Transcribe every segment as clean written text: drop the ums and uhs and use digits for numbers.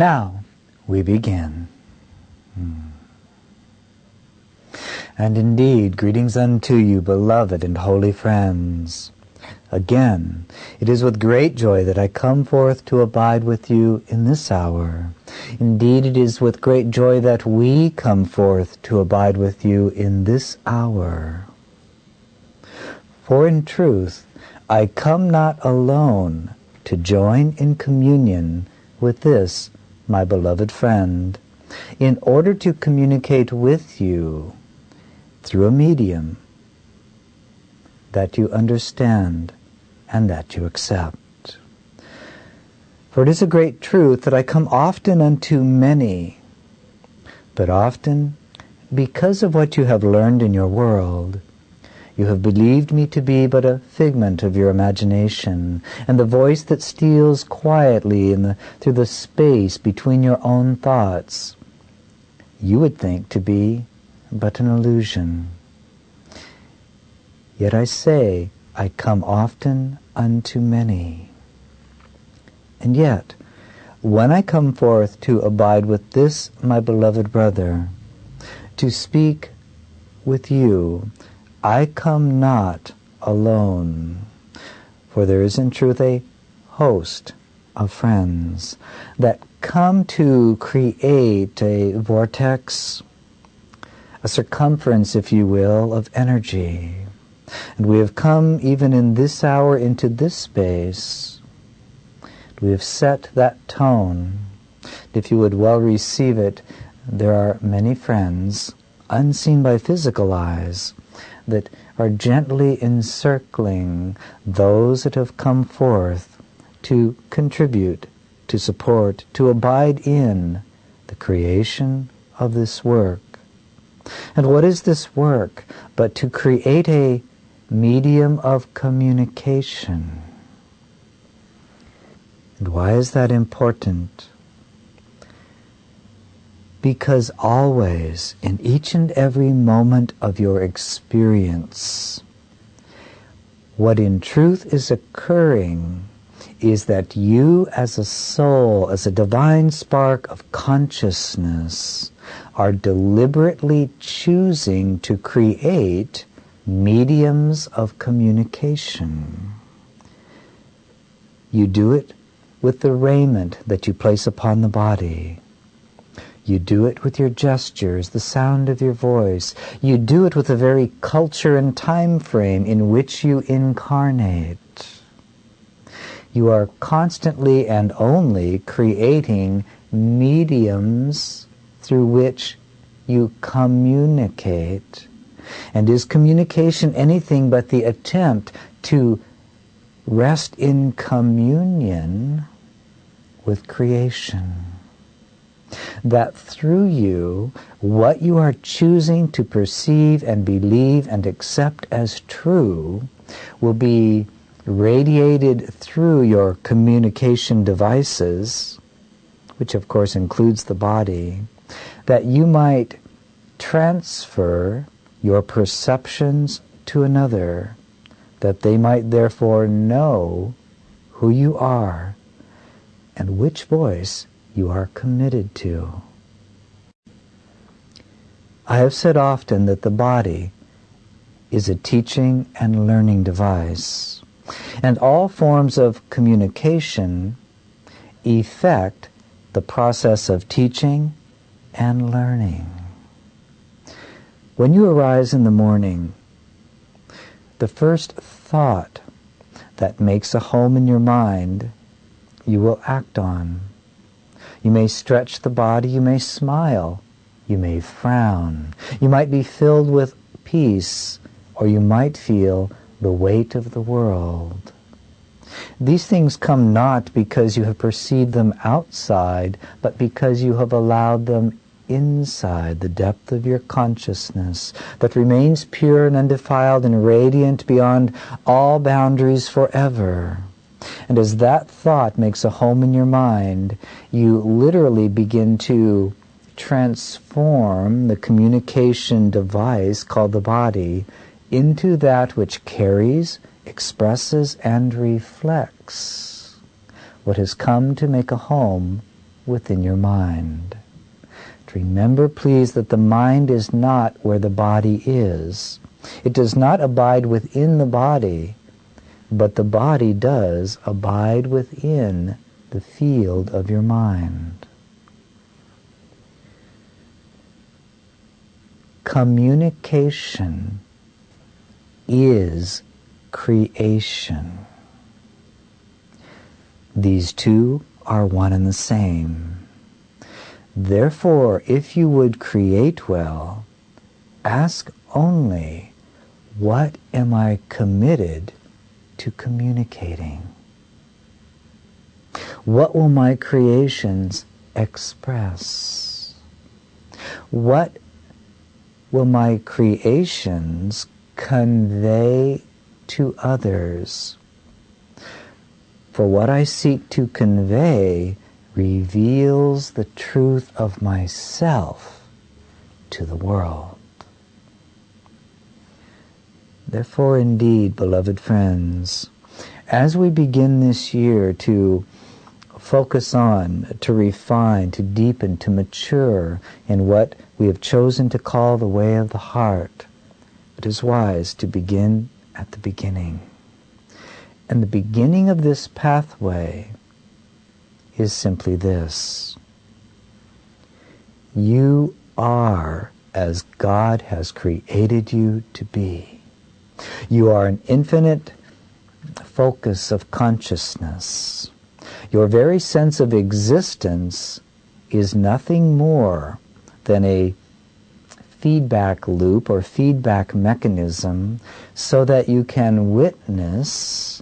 Now, we begin. And indeed, greetings unto you, beloved and holy friends. Again, it is with great joy that I come forth to abide with you in this hour. Indeed, it is with great joy that we come forth to abide with you in this hour. For in truth, I come not alone to join in communion with this, my beloved friend, in order to communicate with you through a medium that you understand and that you accept. For it is a great truth that I come often unto many, but often, because of what you have learned in your world, you have believed me to be but a figment of your imagination, and the voice that steals quietly through the space between your own thoughts, you would think to be but an illusion. Yet I say, I come often unto many. And yet, when I come forth to abide with this, my beloved brother, to speak with you, I come not alone, for there is in truth a host of friends that come to create a vortex, a circumference, if you will, of energy. And we have come even in this hour into this space. We have set that tone. If you would well receive it, there are many friends, unseen by physical eyes, that are gently encircling those that have come forth to contribute, to support, to abide in the creation of this work. And what is this work but to create a medium of communication? And why is that important? Because always, in each and every moment of your experience, what in truth is occurring is that you as a soul, as a divine spark of consciousness, are deliberately choosing to create mediums of communication. You do it with the raiment that you place upon the body. You do it with your gestures, the sound of your voice. You do it with the very culture and time frame in which you incarnate. You are constantly and only creating mediums through which you communicate. And is communication anything but the attempt to rest in communion with creation? That through you, what you are choosing to perceive and believe and accept as true will be radiated through your communication devices, which of course includes the body, that you might transfer your perceptions to another, that they might therefore know who you are and which voice you are committed to. I have said often that the body is a teaching and learning device, and all forms of communication effect the process of teaching and learning. When you arise in the morning, the first thought that makes a home in your mind, you will act on. You may stretch the body, you may smile, you may frown. You might be filled with peace, or you might feel the weight of the world. These things come not because you have perceived them outside, but because you have allowed them inside the depth of your consciousness that remains pure and undefiled and radiant beyond all boundaries forever. And as that thought makes a home in your mind, you literally begin to transform the communication device called the body into that which carries, expresses, and reflects what has come to make a home within your mind. Remember, please, that the mind is not where the body is. It does not abide within the body, but the body does abide within the field of your mind. Communication is creation. These two are one and the same. Therefore, if you would create well, ask only, what am I committed to communicating? What will my creations express? What will my creations convey to others? For what I seek to convey reveals the truth of myself to the world. Therefore, indeed, beloved friends, as we begin this year to focus on, to refine, to deepen, to mature in what we have chosen to call the way of the heart, it is wise to begin at the beginning. And the beginning of this pathway is simply this: you are as God has created you to be. You are an infinite focus of consciousness. Your very sense of existence is nothing more than a feedback loop or feedback mechanism so that you can witness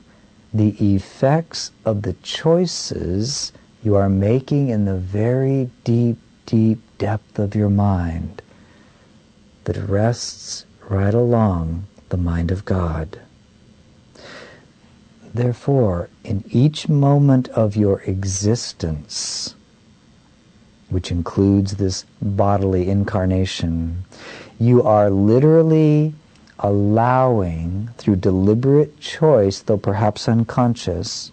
the effects of the choices you are making in the very deep, deep depth of your mind that rests right along the mind of God. Therefore, in each moment of your existence, which includes this bodily incarnation, you are literally allowing, through deliberate choice, though perhaps unconscious,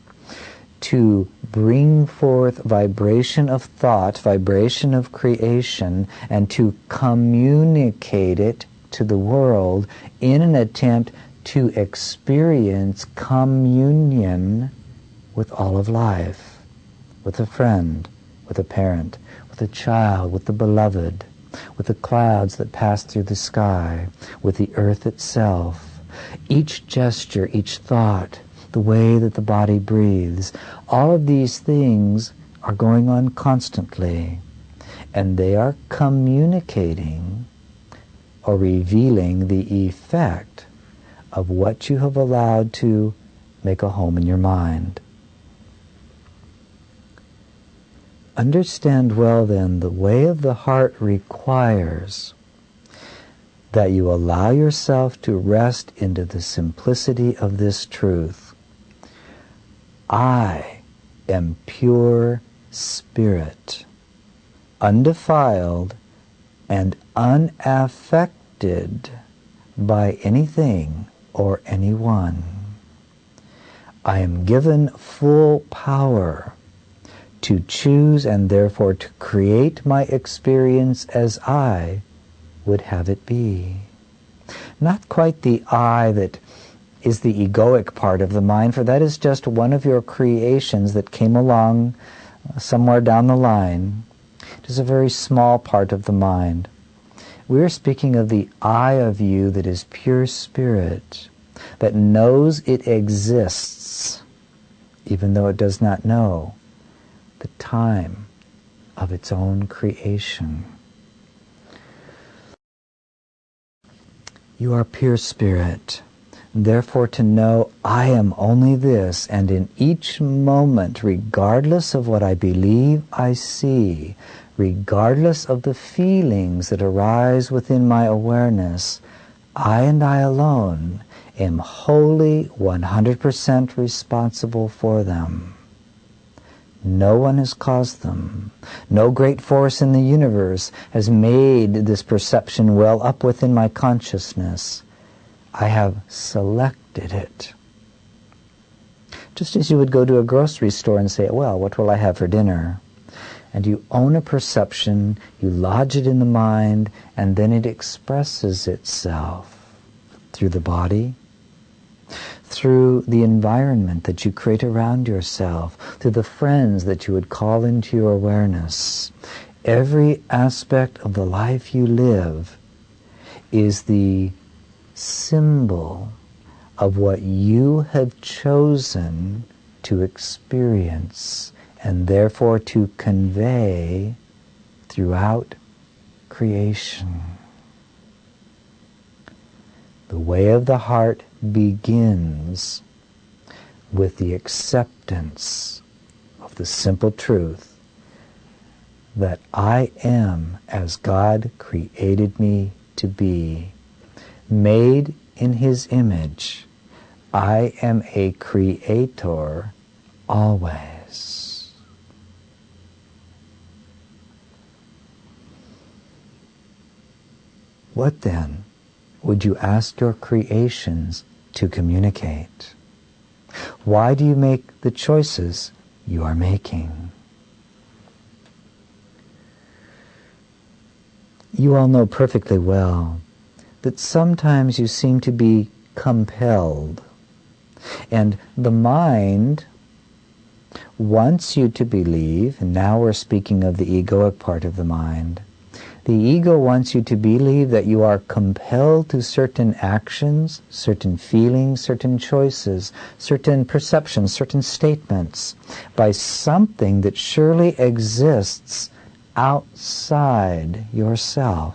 to bring forth vibration of thought, vibration of creation, and to communicate it to the world in an attempt to experience communion with all of life, with a friend, with a parent, with a child, with the beloved, with the clouds that pass through the sky, with the earth itself. Each gesture, each thought, the way that the body breathes, all of these things are going on constantly, and they are communicating or revealing the effect of what you have allowed to make a home in your mind. Understand well then, the way of the heart requires that you allow yourself to rest into the simplicity of this truth. I am pure spirit, undefiled and unaffected by anything or anyone. I am given full power to choose and therefore to create my experience as I would have it be. Not quite the I that is the egoic part of the mind, for that is just one of your creations that came along somewhere down the line. It is a very small part of the mind. We are speaking of the I of you that is pure spirit, that knows it exists, even though it does not know the time of its own creation. You are pure spirit. Therefore, to know I am only this, and in each moment, regardless of what I believe I see, regardless of the feelings that arise within my awareness, I and I alone am wholly 100% responsible for them. No one has caused them. No great force in the universe has made this perception well up within my consciousness. I have selected it. Just as you would go to a grocery store and say, well, what will I have for dinner? and you own a perception, you lodge it in the mind, and then it expresses itself through the body, through the environment that you create around yourself, through the friends that you would call into your awareness. Every aspect of the life you live is the symbol of what you have chosen to experience and therefore to convey throughout creation. The way of the heart begins with the acceptance of the simple truth that I am as God created me to be, made in His image. I am a creator always. What then would you ask your creations to communicate? Why do you make the choices you are making? You all know perfectly well that sometimes you seem to be compelled, and the mind wants you to believe, and now we're speaking of the egoic part of the mind, the ego wants you to believe that you are compelled to certain actions, certain feelings, certain choices, certain perceptions, certain statements by something that surely exists outside yourself.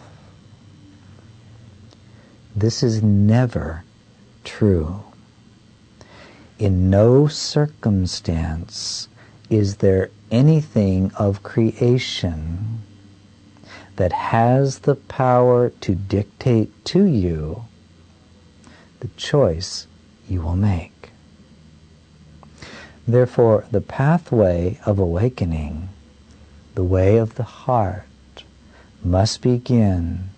This is never true. In no circumstance is there anything of creation that has the power to dictate to you the choice you will make. Therefore, the pathway of awakening, the way of the heart, must begin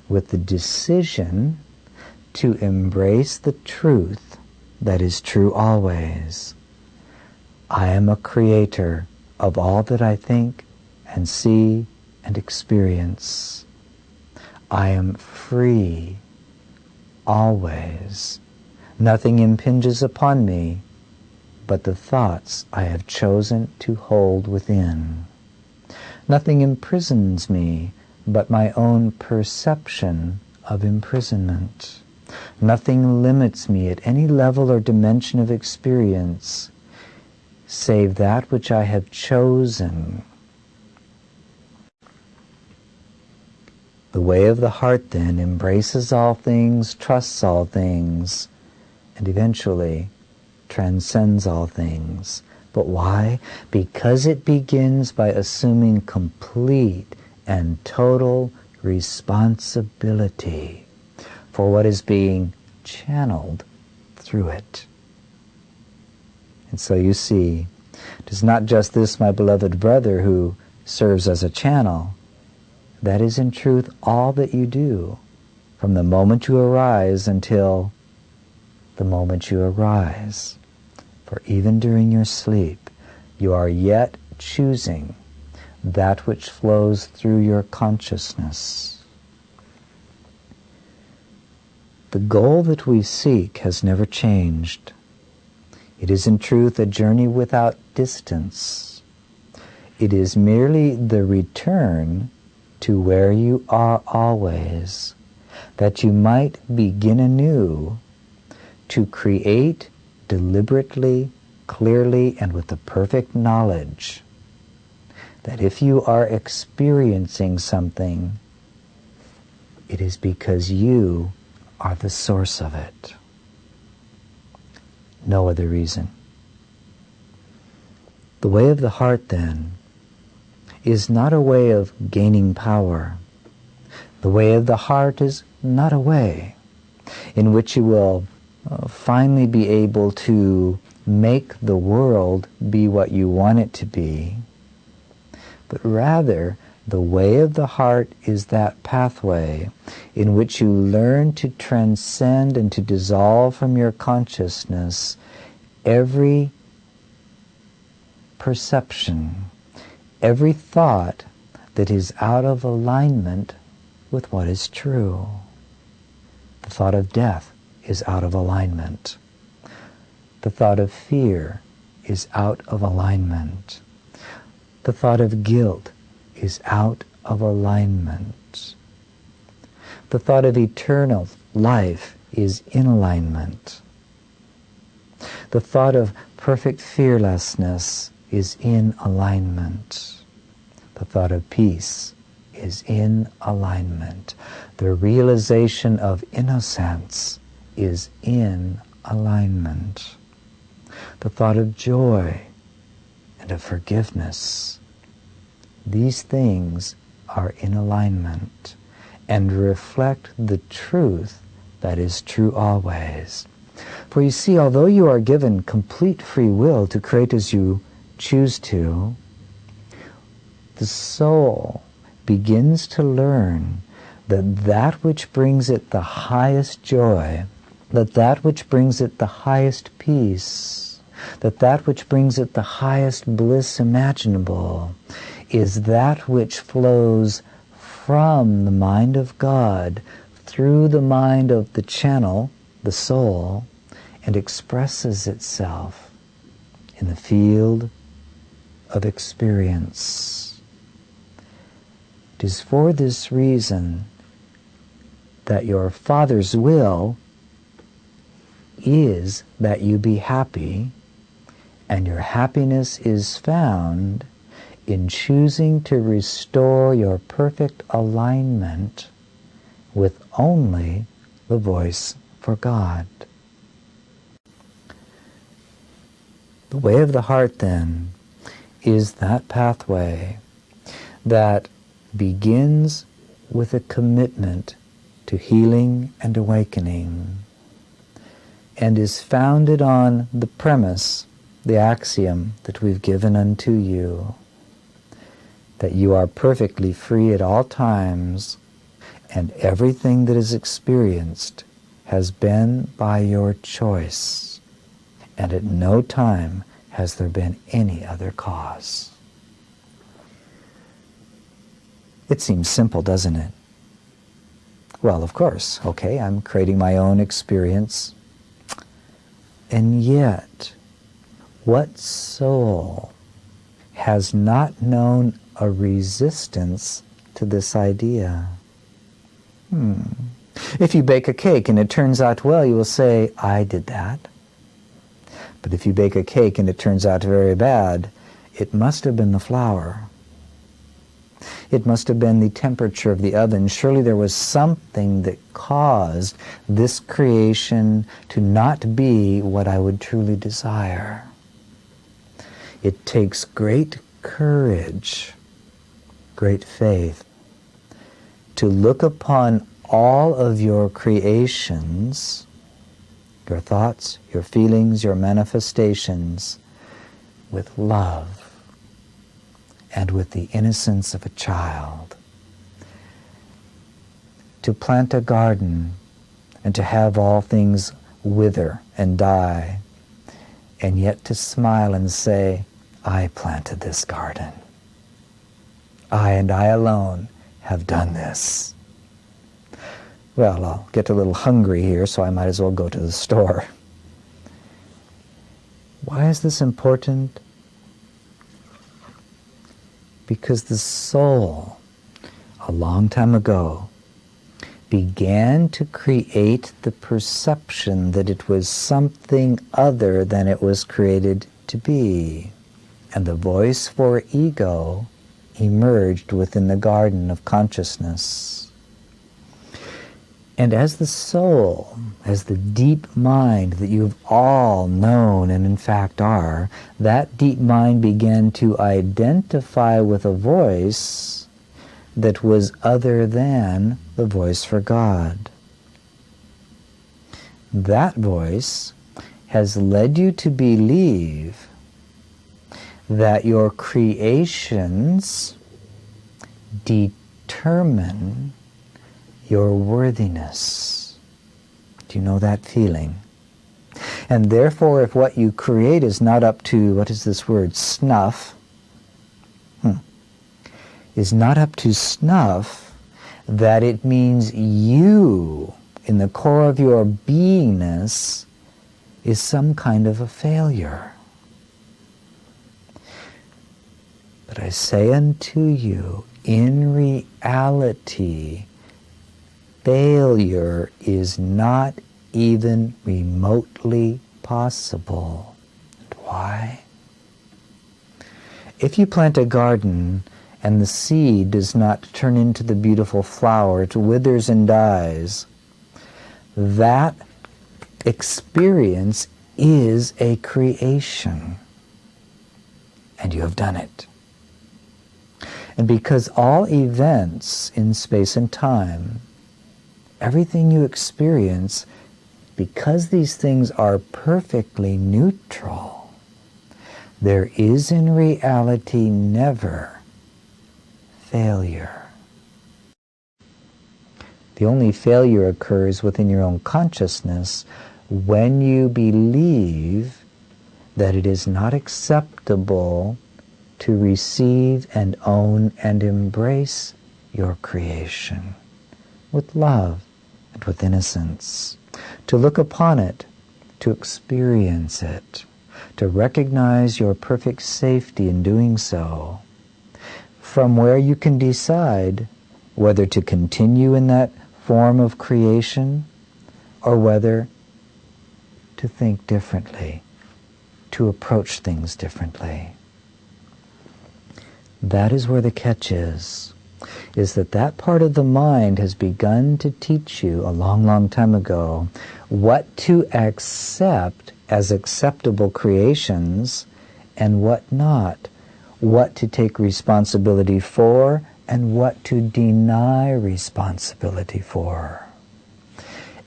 with the decision to embrace the truth that is true always. I am a creator of all that I think and see and experience. I am free always. Nothing impinges upon me but the thoughts I have chosen to hold within. Nothing imprisons me but my own perception of imprisonment. Nothing limits me at any level or dimension of experience save that which I have chosen. The way of the heart, then, embraces all things, trusts all things, and eventually transcends all things. But why? Because it begins by assuming complete and total responsibility for what is being channeled through it. And so you see, it is not just this, my beloved brother, who serves as a channel. That is in truth all that you do, from the moment you arise until the moment you arise. For even during your sleep, you are yet choosing that which flows through your consciousness. The goal that we seek has never changed. It is in truth a journey without distance. It is merely the return to where you are always, that you might begin anew to create deliberately, clearly, and with the perfect knowledge that if you are experiencing something, it is because you are the source of it. No other reason. The way of the heart, then, is not a way of gaining power. The way of the heart is not a way in which you will finally be able to make the world be what you want it to be, but rather the way of the heart is that pathway in which you learn to transcend and to dissolve from your consciousness every perception, every thought that is out of alignment with what is true. The thought of death is out of alignment. The thought of fear is out of alignment. The thought of guilt is out of alignment. The thought of eternal life is in alignment. The thought of perfect fearlessness is in alignment. The thought of peace is in alignment. The realization of innocence is in alignment. The thought of joy and of forgiveness, these things are in alignment and reflect the truth that is true always. For you see, although you are given complete free will to create as you choose to, the soul begins to learn that that which brings it the highest joy, that which brings it the highest peace, that which brings it the highest bliss imaginable, is that which flows from the mind of God through the mind of the channel, the soul, and expresses itself in the field of experience. It is for this reason that your Father's will is that you be happy, and your happiness is found in choosing to restore your perfect alignment with only the voice for God. The way of the heart, then, is that pathway that begins with a commitment to healing and awakening, and is founded on the premise, the axiom that we've given unto you, that you are perfectly free at all times, and everything that is experienced has been by your choice, and at no time has there been any other cause. It seems simple, doesn't it? Well, of course, okay, I'm creating my own experience. And yet, what soul has not known a resistance to this idea? If you bake a cake and it turns out well, you will say, I did that. But if you bake a cake and it turns out very bad, it must have been the flour. It must have been the temperature of the oven. Surely there was something that caused this creation to not be what I would truly desire. It takes great courage, great faith, to look upon all of your creations, your thoughts, your feelings, your manifestations, with love and with the innocence of a child. To plant a garden and to have all things wither and die, and yet to smile and say, I planted this garden. I and I alone have done this. Well, I'll get a little hungry here, so I might as well go to the store. Why is this important? Because the soul, a long time ago, began to create the perception that it was something other than it was created to be. And the voice for ego emerged within the garden of consciousness. And as the soul, as the deep mind that you've all known and in fact are, that deep mind began to identify with a voice that was other than the voice for God. That voice has led you to believe that your creations determine your worthiness. Do you know that feeling? And therefore, if what you create is not up to, what is this word, snuff, is not up to snuff, that it means you, in the core of your beingness, is some kind of a failure. But I say unto you, in reality, failure is not even remotely possible. And why? If you plant a garden and the seed does not turn into the beautiful flower, it withers and dies, that experience is a creation, and you have done it. And because all events in space and time, everything you experience, because these things are perfectly neutral, there is in reality never failure. The only failure occurs within your own consciousness when you believe that it is not acceptable to receive and own and embrace your creation with love and with innocence, to look upon it, to experience it, to recognize your perfect safety in doing so, from where you can decide whether to continue in that form of creation or whether to think differently, to approach things differently. That is where the catch is that part of the mind has begun to teach you a long, long time ago what to accept as acceptable creations and what not, what to take responsibility for and what to deny responsibility for.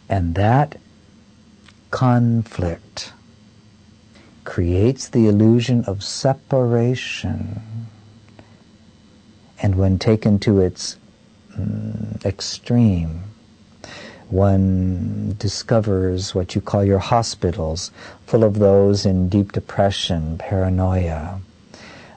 And that conflict creates the illusion of separation. And when taken to its extreme, one discovers what you call your hospitals, full of those in deep depression, paranoia,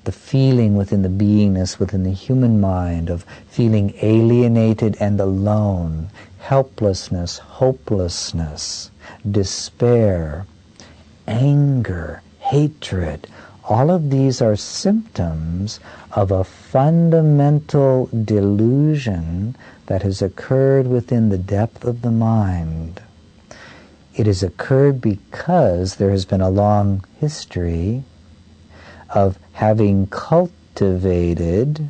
the feeling within the beingness, within the human mind of feeling alienated and alone, helplessness, hopelessness, despair, anger, hatred. All of these are symptoms of a fundamental delusion that has occurred within the depth of the mind. It has occurred because there has been a long history of having cultivated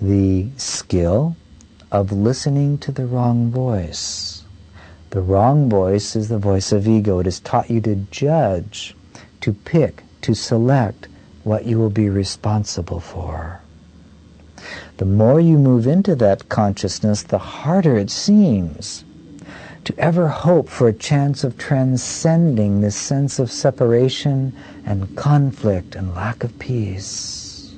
the skill of listening to the wrong voice. The wrong voice is the voice of ego. It has taught you to judge, to pick, to select what you will be responsible for. The more you move into that consciousness, the harder it seems to ever hope for a chance of transcending this sense of separation and conflict and lack of peace.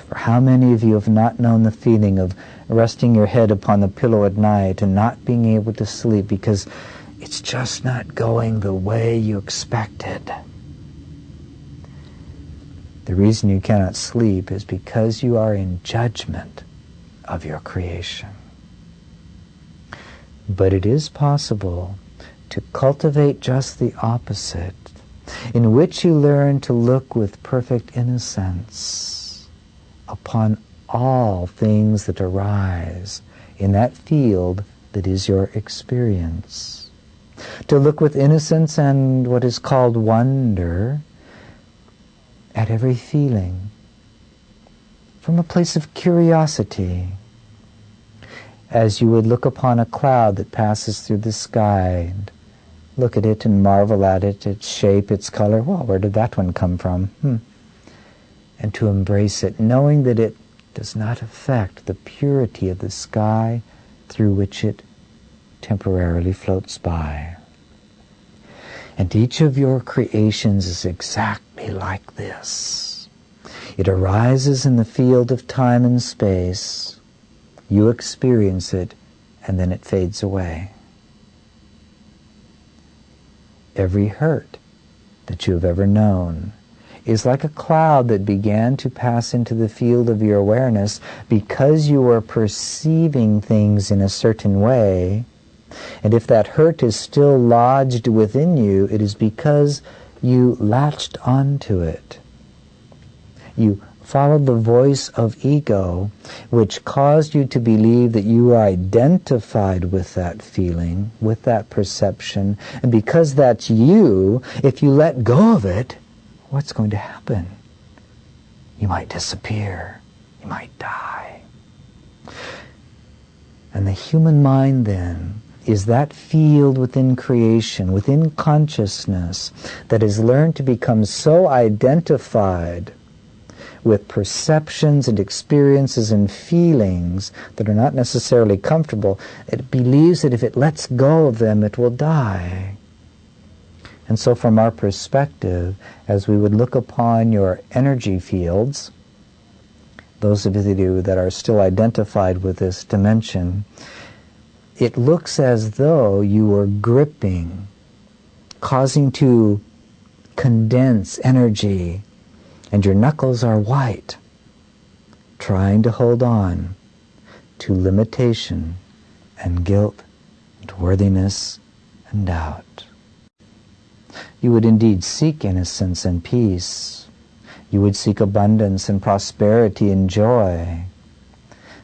For how many of you have not known the feeling of resting your head upon the pillow at night and not being able to sleep because it's just not going the way you expected? The reason you cannot sleep is because you are in judgment of your creation. But it is possible to cultivate just the opposite, in which you learn to look with perfect innocence upon all things that arise in that field that is your experience. To look with innocence and what is called wonder at every feeling, from a place of curiosity, as you would look upon a cloud that passes through the sky and look at it and marvel at it, its shape, its color. Well, where did that one come from? And to embrace it, knowing that it does not affect the purity of the sky through which it temporarily floats by. And each of your creations is exactly like this. It arises in the field of time and space. You experience it, and then it fades away. Every hurt that you have ever known is like a cloud that began to pass into the field of your awareness because you were perceiving things in a certain way. And if that hurt is still lodged within you, it is because you latched onto it. You followed the voice of ego, which caused you to believe that you were identified with that feeling, with that perception. And because that's you, if you let go of it, what's going to happen? You might disappear. You might die. And the human mind then is that field within creation, within consciousness, that has learned to become so identified with perceptions and experiences and feelings that are not necessarily comfortable. It believes that if it lets go of them, it will die. And so from our perspective, as we would look upon your energy fields, those of you that are still identified with this dimension, it looks as though you were gripping, causing to condense energy, and your knuckles are white, trying to hold on to limitation and guilt and worthiness and doubt. You would indeed seek innocence and peace. You would seek abundance and prosperity and joy.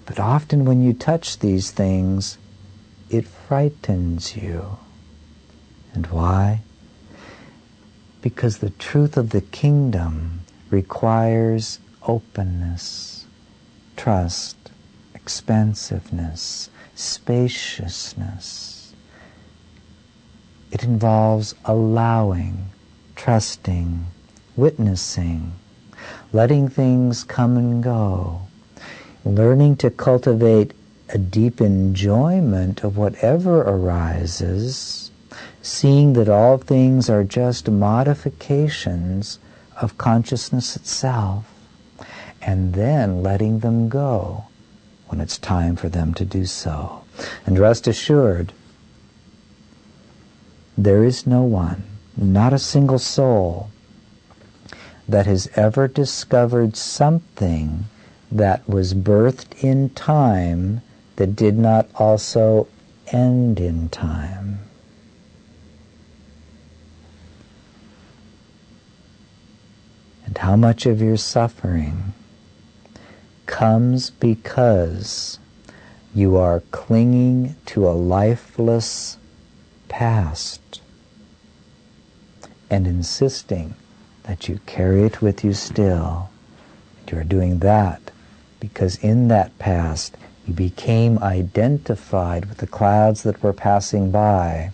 But often when you touch these things, it frightens you. And why? Because the truth of the kingdom requires openness, trust, expansiveness, spaciousness. It involves allowing, trusting, witnessing, letting things come and go, learning to cultivate a deep enjoyment of whatever arises, seeing that all things are just modifications of consciousness itself, and then letting them go when it's time for them to do so. And rest assured, there is no one, not a single soul, that has ever discovered something that was birthed in time that did not also end in time. And how much of your suffering comes because you are clinging to a lifeless past and insisting that you carry it with you still. You are doing that because in that past you became identified with the clouds that were passing by,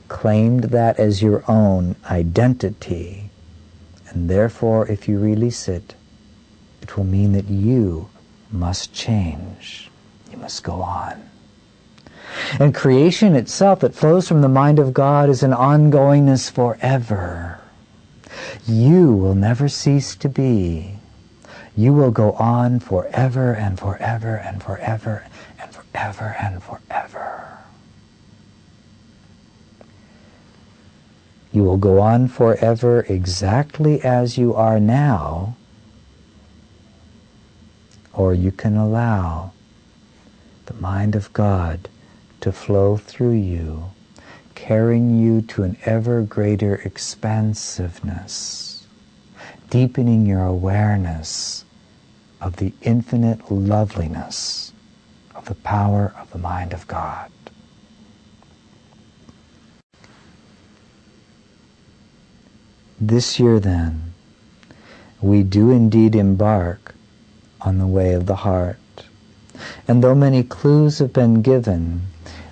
claimed that as your own identity, and therefore if you release it, it will mean that you must change. You must go on. And creation itself that flows from the mind of God is an ongoingness forever. You will never cease to be. You will go on forever and forever and forever and forever and forever. You will go on forever exactly as you are now, or you can allow the mind of God to flow through you, carrying you to an ever greater expansiveness, deepening your awareness of the infinite loveliness of the power of the mind of God. This year, then, we do indeed embark on the way of the heart. And though many clues have been given,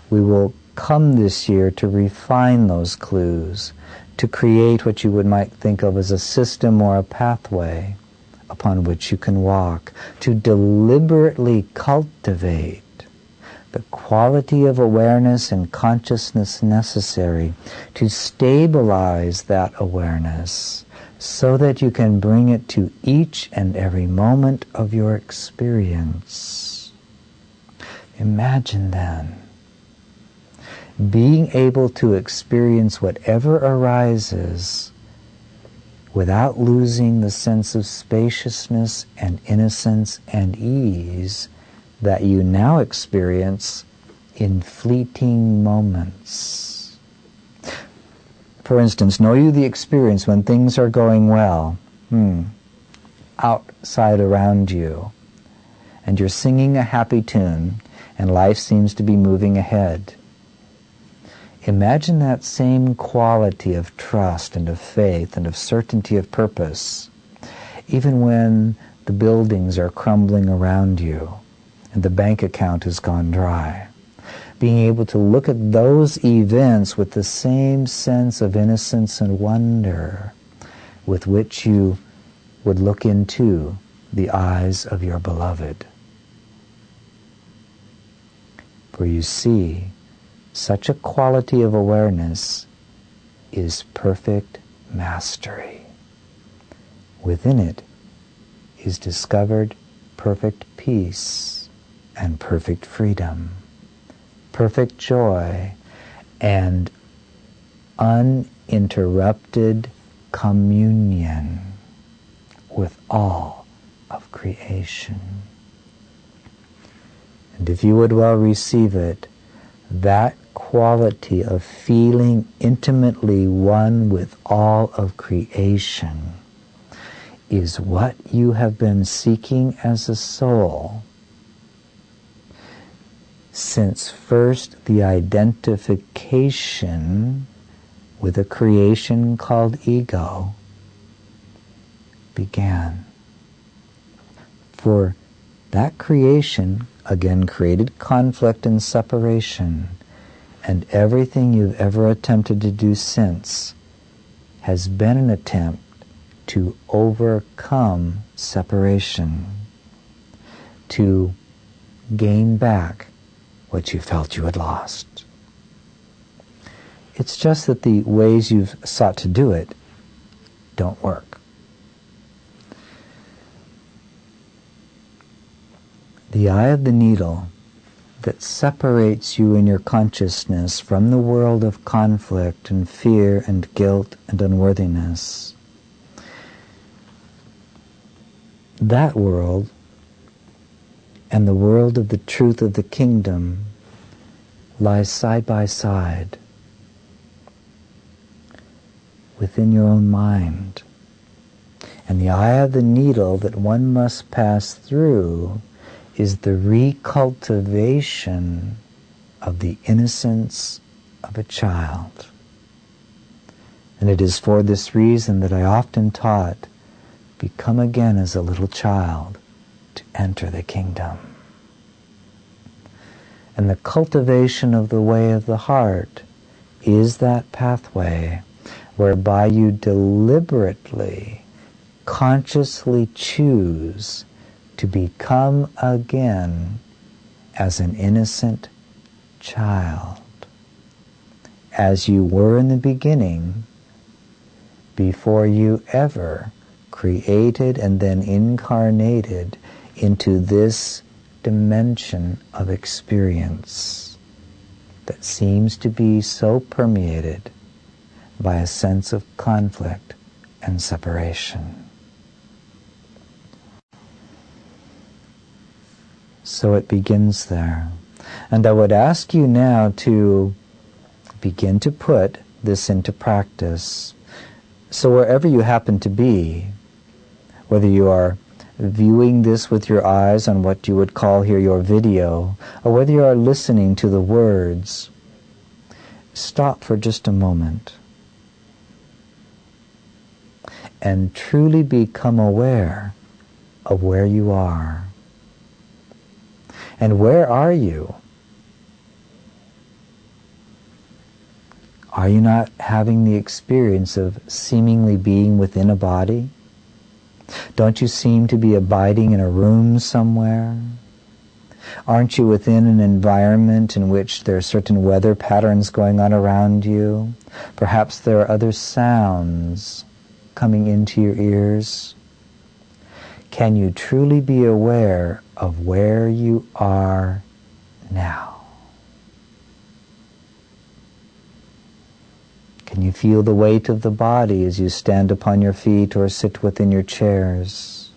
we will come this year to refine those clues, to create what you might think of as a system or a pathway upon which you can walk, to deliberately cultivate the quality of awareness and consciousness necessary to stabilize that awareness so that you can bring it to each and every moment of your experience. Imagine then being able to experience whatever arises without losing the sense of spaciousness and innocence and ease that you now experience in fleeting moments. For instance, know you the experience when things are going well, outside around you, and you're singing a happy tune, and life seems to be moving ahead. Imagine that same quality of trust and of faith and of certainty of purpose, even when the buildings are crumbling around you and the bank account has gone dry. Being able to look at those events with the same sense of innocence and wonder with which you would look into the eyes of your beloved. For you see, such a quality of awareness is perfect mastery. Within it is discovered perfect peace and perfect freedom, perfect joy, and uninterrupted communion with all of creation. And if you would well receive it, that quality of feeling intimately one with all of creation is what you have been seeking as a soul since first the identification with a creation called ego began. For that creation, again, created conflict and separation, and everything you've ever attempted to do since has been an attempt to overcome separation, to gain back what you felt you had lost. It's just that the ways you've sought to do it don't work. The eye of the needle that separates you in your consciousness from the world of conflict and fear and guilt and unworthiness, that world and the world of the truth of the kingdom lies side by side within your own mind. And the eye of the needle that one must pass through is the recultivation of the innocence of a child. And it is for this reason that I often taught, become again as a little child to enter the kingdom. And the cultivation of the way of the heart is that pathway whereby you deliberately, consciously choose to become again as an innocent child, as you were in the beginning, before you ever created and then incarnated into this dimension of experience that seems to be so permeated by a sense of conflict and separation. So it begins there. And I would ask you now to begin to put this into practice. So wherever you happen to be, whether you are viewing this with your eyes on what you would call here your video, or whether you are listening to the words, stop for just a moment and truly become aware of where you are. And where are you? Are you not having the experience of seemingly being within a body? Don't you seem to be abiding in a room somewhere? Aren't you within an environment in which there are certain weather patterns going on around you? Perhaps there are other sounds coming into your ears. Can you truly be aware of where you are now? Can you feel the weight of the body as you stand upon your feet or sit within your chairs?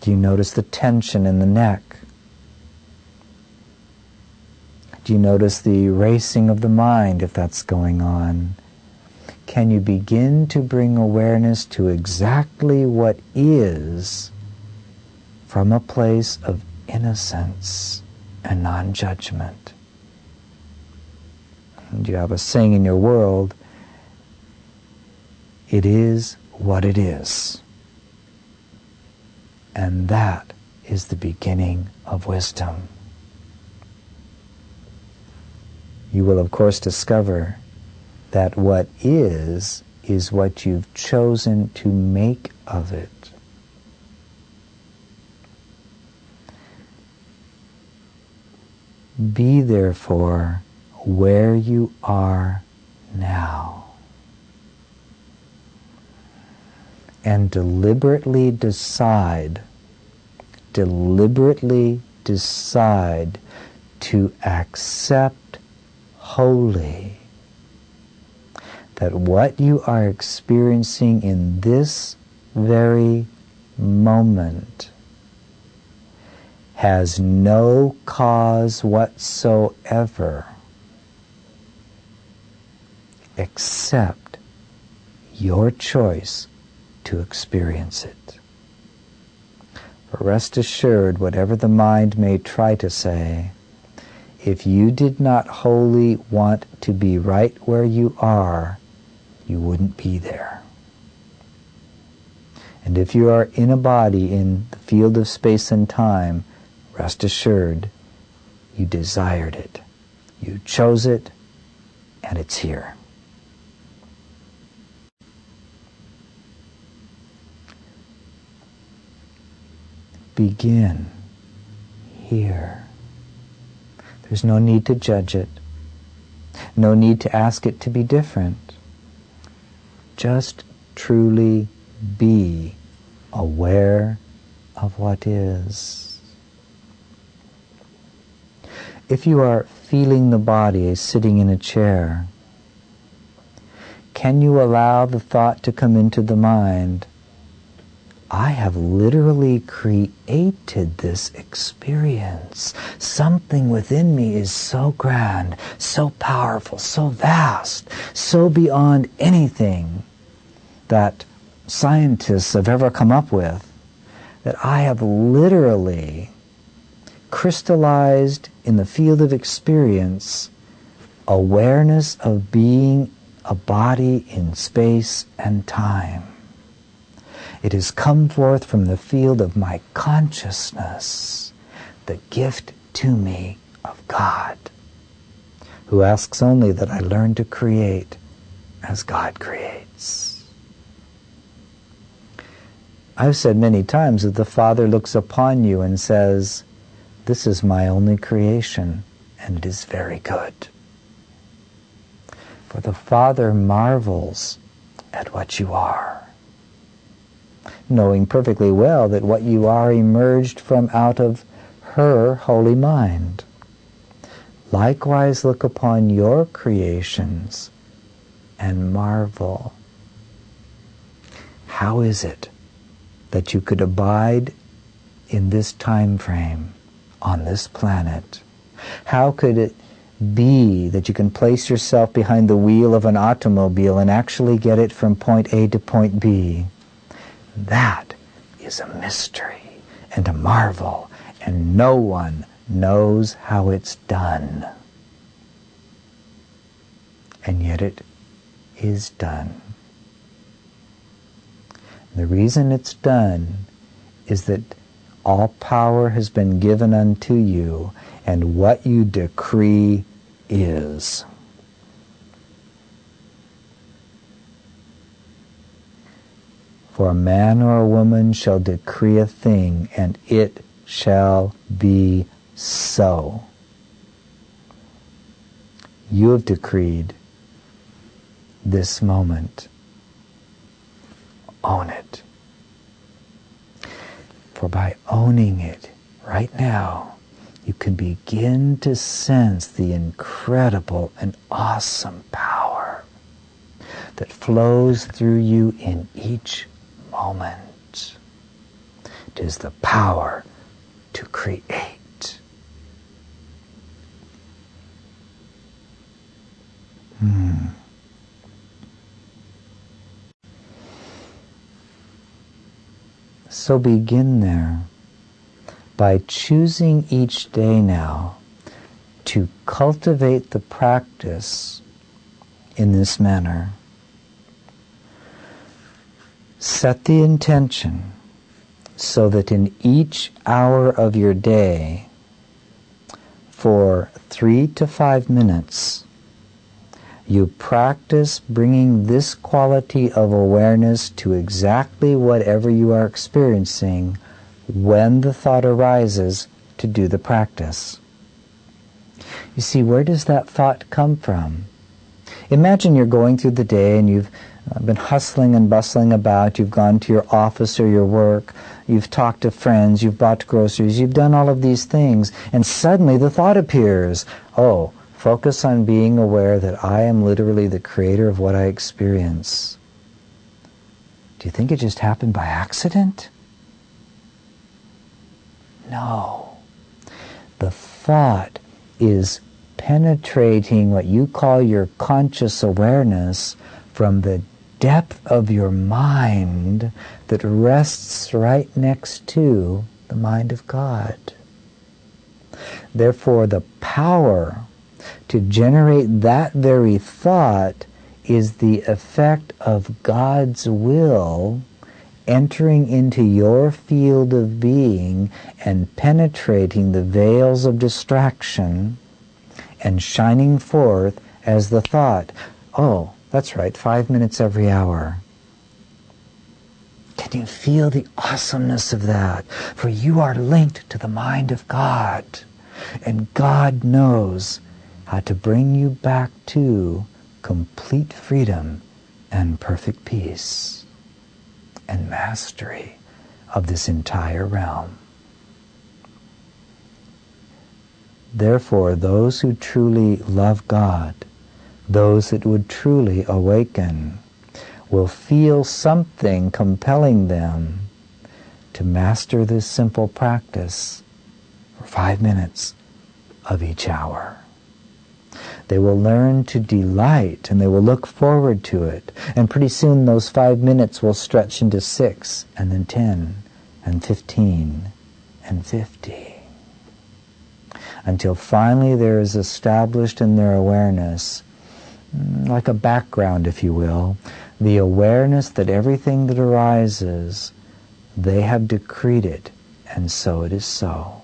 Do you notice the tension in the neck? Do you notice the racing of the mind if that's going on? Can you begin to bring awareness to exactly what is from a place of innocence and non-judgment? And you have a saying in your world, it is what it is. And that is the beginning of wisdom. You will, of course, discover that what is what you've chosen to make of it. Be therefore where you are now, and deliberately decide to accept wholly that what you are experiencing in this very moment has no cause whatsoever except your choice to experience it. Rest assured, whatever the mind may try to say, if you did not wholly want to be right where you are, you wouldn't be there. And if you are in a body in the field of space and time, rest assured, you desired it. You chose it, and it's here. Begin here. There's no need to judge it. No need to ask it to be different. Just truly be aware of what is. If you are feeling the body as sitting in a chair, can you allow the thought to come into the mind, I have literally created this experience. Something within me is so grand, so powerful, so vast, so beyond anything that scientists have ever come up with, that I have literally crystallized in the field of experience awareness of being a body in space and time. It has come forth from the field of my consciousness, the gift to me of God, who asks only that I learn to create as God creates. I've said many times that the Father looks upon you and says, this is my only creation, and it is very good. For the Father marvels at what you are, knowing perfectly well that what you are emerged from out of her holy mind. Likewise look upon your creations and marvel. How is it that you could abide in this time frame on this planet? How could it be that you can place yourself behind the wheel of an automobile and actually get it from point A to point B? That is a mystery and a marvel, and no one knows how it's done. And yet it is done. The reason it's done is that all power has been given unto you, and what you decree is. For a man or a woman shall decree a thing, and it shall be so. You have decreed this moment. Own it. For by owning it right now, you can begin to sense the incredible and awesome power that flows through you in each moment. It is the power to create. So begin there by choosing each day now to cultivate the practice in this manner. Set the intention so that in each hour of your day, for 3 to 5 minutes, you practice bringing this quality of awareness to exactly whatever you are experiencing when the thought arises to do the practice. You see, where does that thought come from? Imagine you're going through the day and you've been hustling and bustling about. You've gone to your office or your work. You've talked to friends. You've bought groceries. You've done all of these things. And suddenly the thought appears, oh, focus on being aware that I am literally the creator of what I experience. Do you think it just happened by accident? No. The thought is penetrating what you call your conscious awareness from the depth of your mind that rests right next to the mind of God. Therefore, the power to generate that very thought is the effect of God's will entering into your field of being and penetrating the veils of distraction and shining forth as the thought, oh, that's right, 5 minutes every hour. Can you feel the awesomeness of that? For you are linked to the mind of God, and God knows how to bring you back to complete freedom and perfect peace and mastery of this entire realm. Therefore, those who truly love God, those that would truly awaken, will feel something compelling them to master this simple practice for 5 minutes of each hour. They will learn to delight and they will look forward to it. And pretty soon those 5 minutes will stretch into 6 and then 10 and 15 and 50. Until finally there is established in their awareness, like a background if you will, the awareness that everything that arises, they have decreed it, and so it is so.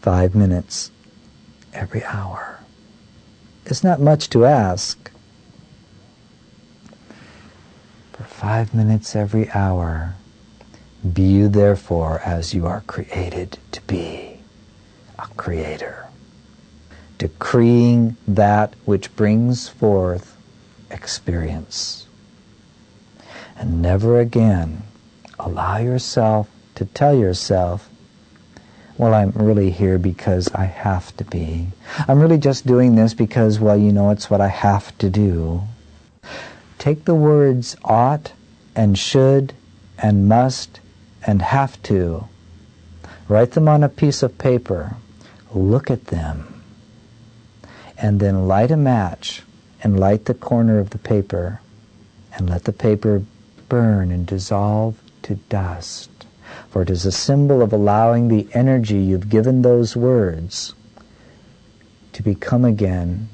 5 minutes every hour. It's not much to ask. For 5 minutes every hour, be you therefore as you are created to be, a creator, decreeing that which brings forth experience. And never again allow yourself to tell yourself, well, I'm really here because I have to be. I'm really just doing this because, well, you know, it's what I have to do. Take the words ought and should and must and have to. Write them on a piece of paper. Look at them. And then light a match and light the corner of the paper and let the paper burn and dissolve to dust. For it is a symbol of allowing the energy you've given those words to become again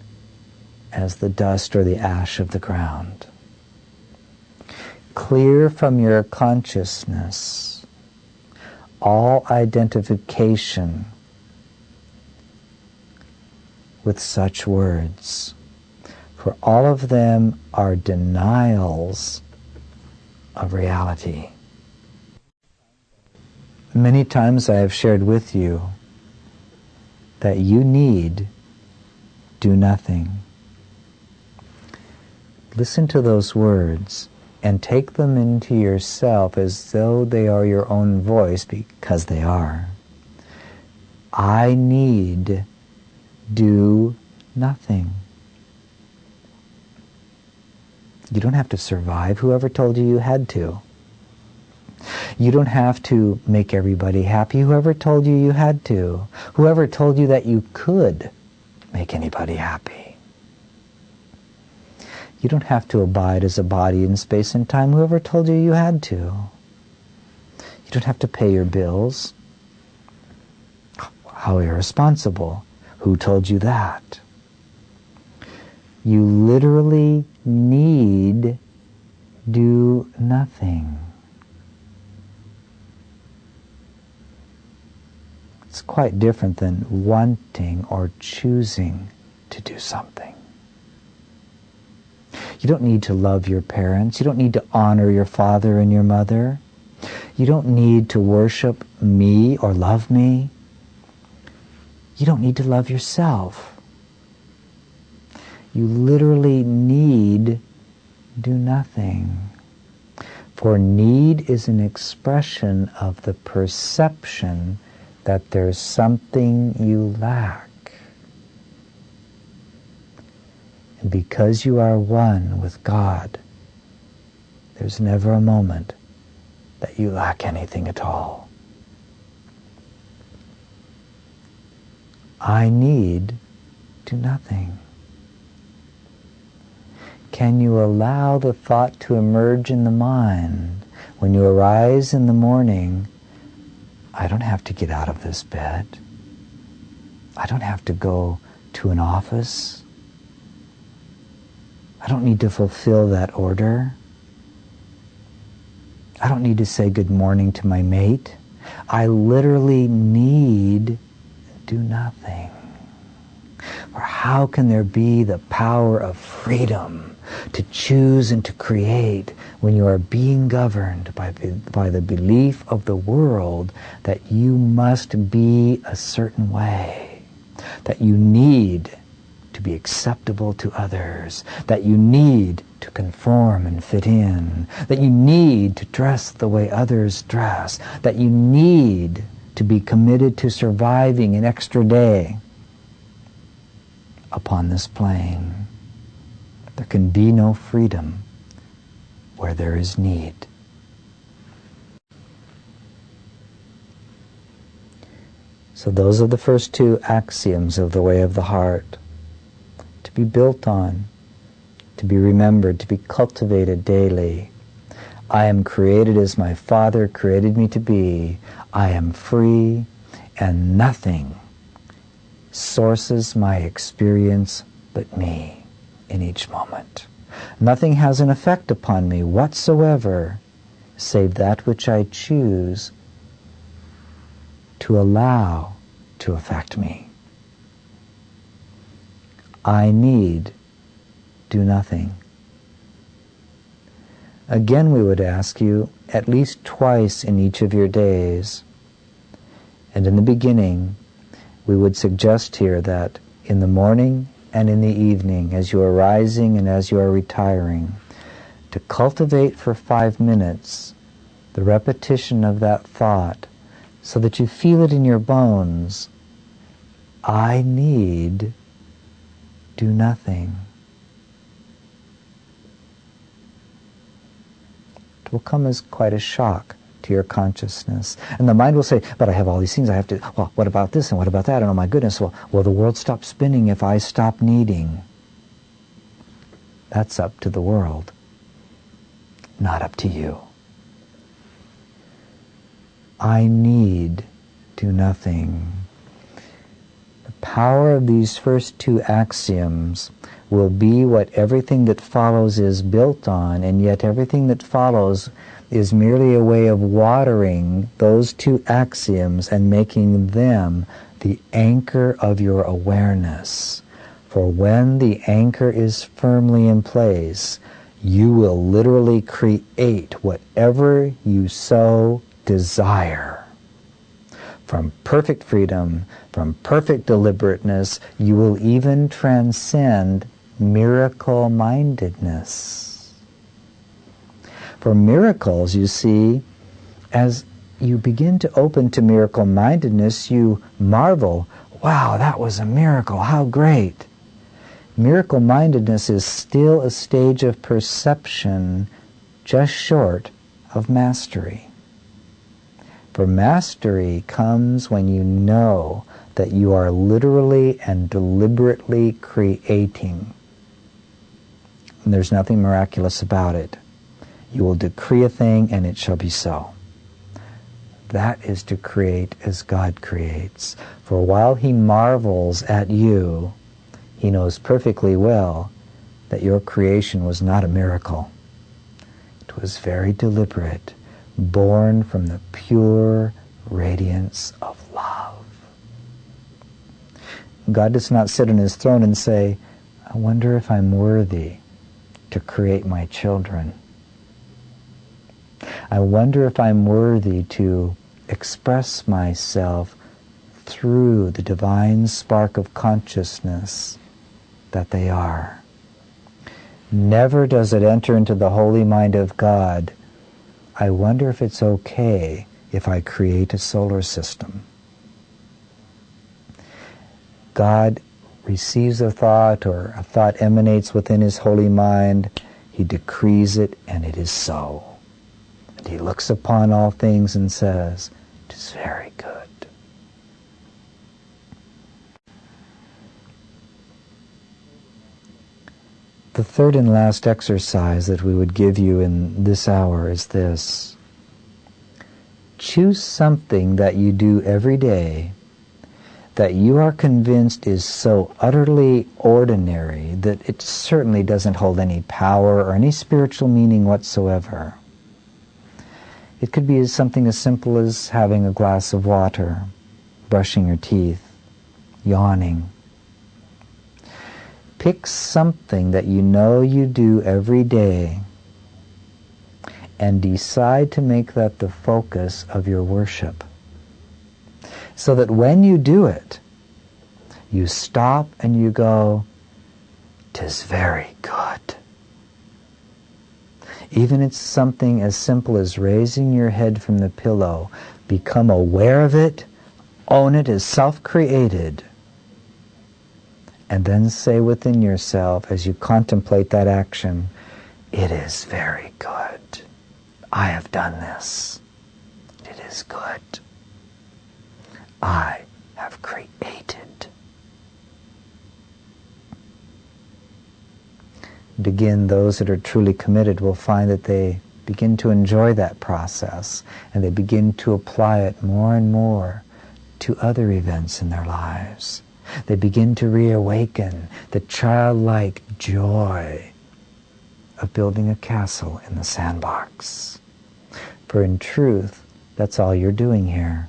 as the dust or the ash of the ground. Clear from your consciousness all identification with such words, for all of them are denials of reality. Many times I have shared with you that you need do nothing. Listen to those words and take them into yourself as though they are your own voice, because they are. I need do nothing. You don't have to survive. Whoever told you you had to? You don't have to make everybody happy. Whoever told you you had to? Whoever told you that you could make anybody happy? You don't have to abide as a body in space and time. Whoever told you you had to? You don't have to pay your bills. How irresponsible. Who told you that? You literally need do nothing. It's quite different than wanting or choosing to do something. You don't need to love your parents. You don't need to honor your father and your mother. You don't need to worship me or love me. You don't need to love yourself. You literally need do nothing. For need is an expression of the perception that there's something you lack. And because you are one with God, there's never a moment that you lack anything at all. I need do nothing. Can you allow the thought to emerge in the mind when you arise in the morning? I don't have to get out of this bed. I don't have to go to an office. I don't need to fulfill that order. I don't need to say good morning to my mate. I literally need do nothing. Or how can there be the power of freedom to choose and to create when you are being governed by the belief of the world that you must be a certain way, that you need to be acceptable to others, that you need to conform and fit in, that you need to dress the way others dress, that you need to be committed to surviving an extra day upon this plane. There can be no freedom where there is need. So those are the first two axioms of the way of the heart. To be built on, to be remembered, to be cultivated daily. I am created as my Father created me to be. I am free, and nothing sources my experience but me in each moment. Nothing has an effect upon me whatsoever, save that which I choose to allow to affect me. I need do nothing. Again, we would ask you at least twice in each of your days. And in the beginning, we would suggest here that in the morning and in the evening, as you are rising and as you are retiring, to cultivate for 5 minutes the repetition of that thought so that you feel it in your bones. I need do nothing. It will come as quite a shock to your consciousness. And the mind will say, but I have all these things I have to, well, what about this and what about that? And oh my goodness, well, will the world stop spinning if I stop needing? That's up to the world, not up to you. I need do nothing. The power of these first two axioms will be what everything that follows is built on, and yet everything that follows is merely a way of watering those two axioms and making them the anchor of your awareness. For when the anchor is firmly in place, you will literally create whatever you so desire. From perfect freedom, from perfect deliberateness, you will even transcend miracle-mindedness. For miracles, you see, as you begin to open to miracle-mindedness, you marvel, wow, that was a miracle, how great. Miracle-mindedness is still a stage of perception just short of mastery. For mastery comes when you know that you are literally and deliberately creating. And there's nothing miraculous about it. You will decree a thing and it shall be so. That is to create as God creates. For while He marvels at you, He knows perfectly well that your creation was not a miracle. It was very deliberate, born from the pure radiance of love. God does not sit on His throne and say, I wonder if I'm worthy to create my children. I wonder if I'm worthy to express myself through the divine spark of consciousness that they are. Never does it enter into the holy mind of God, I wonder if it's okay if I create a solar system. God receives a thought, or a thought emanates within His holy mind, He decrees it, and it is so. And He looks upon all things and says, it is very good. The third and last exercise that we would give you in this hour is this. Choose something that you do every day that you are convinced is so utterly ordinary that it certainly doesn't hold any power or any spiritual meaning whatsoever. It could be something as simple as having a glass of water, brushing your teeth, yawning. Pick something that you know you do every day and decide to make that the focus of your worship. So that when you do it, you stop and you go, "'Tis very good." Even it's something as simple as raising your head from the pillow, become aware of it, own it as self-created, and then say within yourself as you contemplate that action, "It is very good. I have done this. It is good. I have created." And again, those that are truly committed will find that they begin to enjoy that process, and they begin to apply it more and more to other events in their lives. They begin to reawaken the childlike joy of building a castle in the sandbox. For in truth, that's all you're doing here.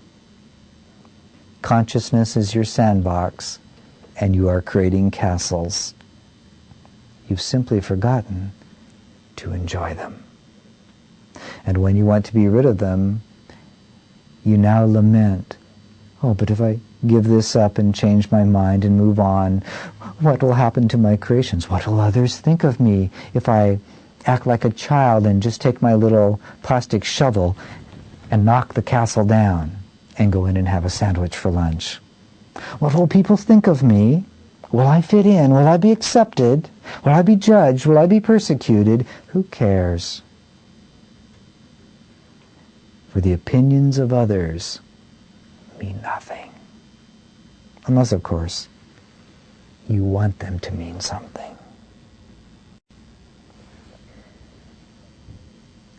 Consciousness is your sandbox, and you are creating castles. You've simply forgotten to enjoy them. And when you want to be rid of them, you now lament, "Oh, but if I give this up and change my mind and move on, what will happen to my creations? What will others think of me if I act like a child and just take my little plastic shovel and knock the castle down and go in and have a sandwich for lunch? What will people think of me? Will I fit in? Will I be accepted? Will I be judged? Will I be persecuted? Who cares?" For the opinions of others mean nothing. Unless, of course, you want them to mean something.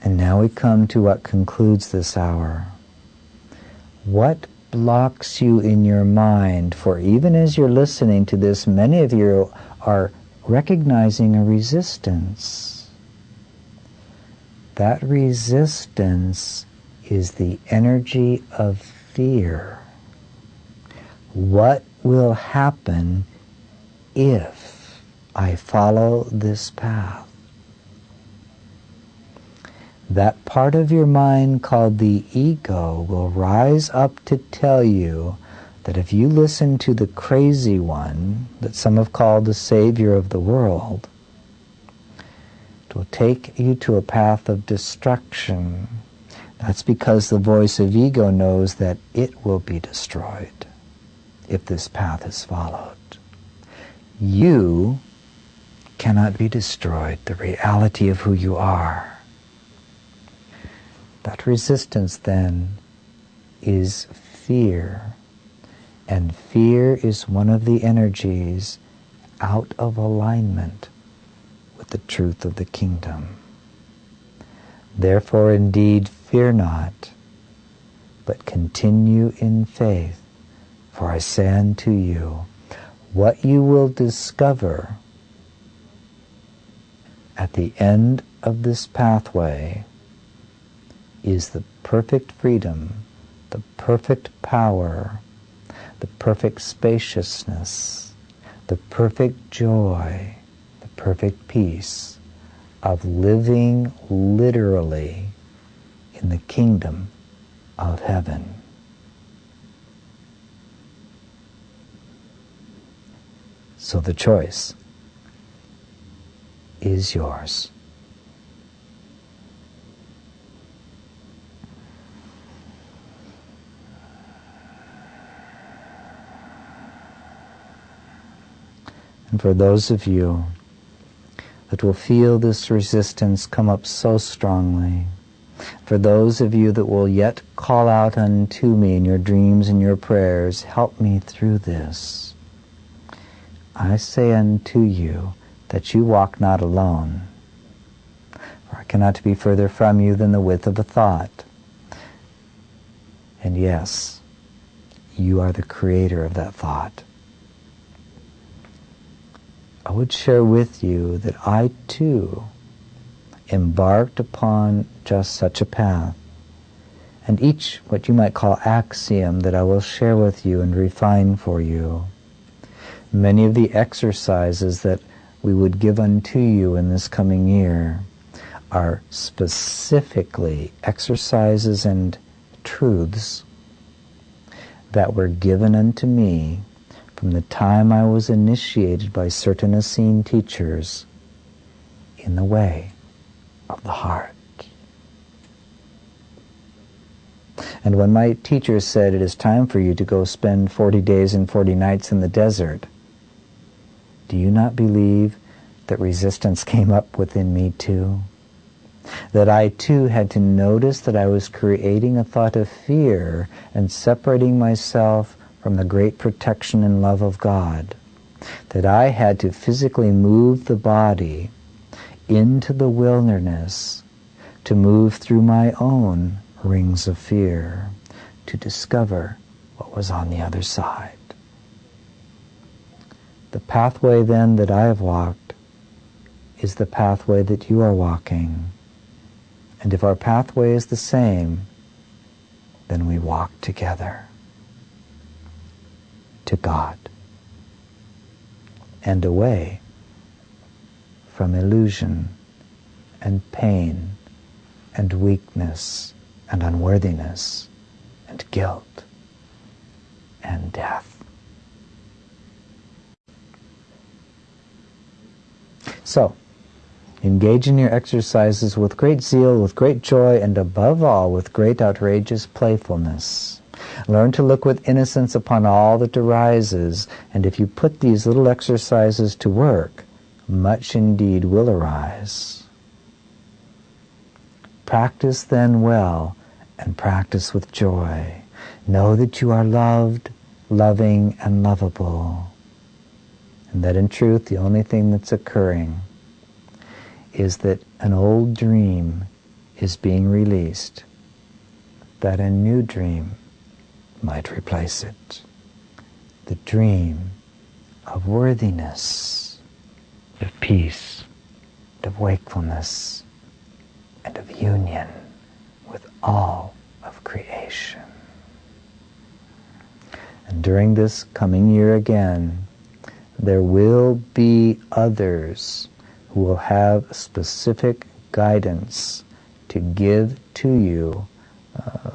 And now we come to what concludes this hour. What blocks you in your mind? For even as you're listening to this, many of you are recognizing a resistance. That resistance is the energy of fear. What will happen if I follow this path? That part of your mind called the ego will rise up to tell you that if you listen to the crazy one that some have called the savior of the world, It will take you to a path of destruction. That's because the voice of ego knows that it will be destroyed if this path is followed. You cannot be destroyed, the reality of who you are. That resistance then is fear. And fear is one of the energies out of alignment with the truth of the kingdom. Therefore, indeed, fear not, but continue in faith. For I say unto you, what you will discover at the end of this pathway is the perfect freedom, the perfect power, the perfect spaciousness, the perfect joy, the perfect peace of living literally in the kingdom of heaven. So the choice is yours. And for those of you that will feel this resistance come up so strongly, for those of you that will yet call out unto me in your dreams and your prayers, help me through this, I say unto you that you walk not alone. For I cannot be further from you than the width of a thought. And yes, you are the creator of that thought. I would share with you that I too embarked upon just such a path. And each, what you might call axiom, that I will share with you and refine for you. Many of the exercises that we would give unto you in this coming year are specifically exercises and truths that were given unto me from the time I was initiated by certain Essene teachers in the way of the heart. And when my teachers said, it is time for you to go spend 40 days and 40 nights in the desert, do you not believe that resistance came up within me too? That I too had to notice that I was creating a thought of fear and separating myself from the great protection and love of God. That I had to physically move the body into the wilderness to move through my own rings of fear to discover what was on the other side. The pathway then that I have walked is the pathway that you are walking. And if our pathway is the same, then we walk together to God and away from illusion and pain and weakness and unworthiness and guilt and death. So, engage in your exercises with great zeal, with great joy, and above all, with great outrageous playfulness. Learn to look with innocence upon all that arises, and if you put these little exercises to work, much indeed will arise. Practice then well, and practice with joy. Know that you are loved, loving, and lovable. And that in truth, the only thing that's occurring is that an old dream is being released, that a new dream might replace it. The dream of worthiness, of peace, of wakefulness, and of union with all of creation. And during this coming year again, there will be others who will have specific guidance to give to you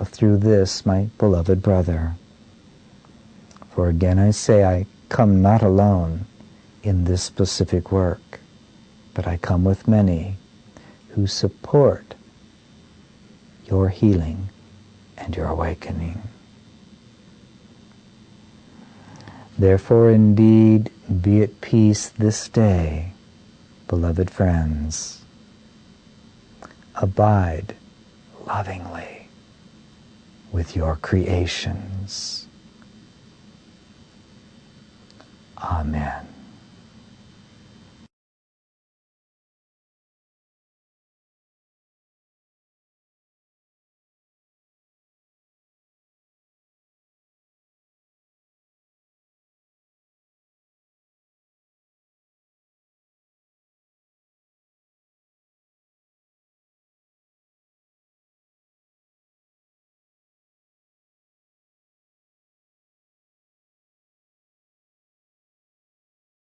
through this, my beloved brother. For again I say, I come not alone in this specific work, but I come with many who support your healing and your awakening. Therefore, indeed, be at peace this day, beloved friends. Abide lovingly with your creations. Amen.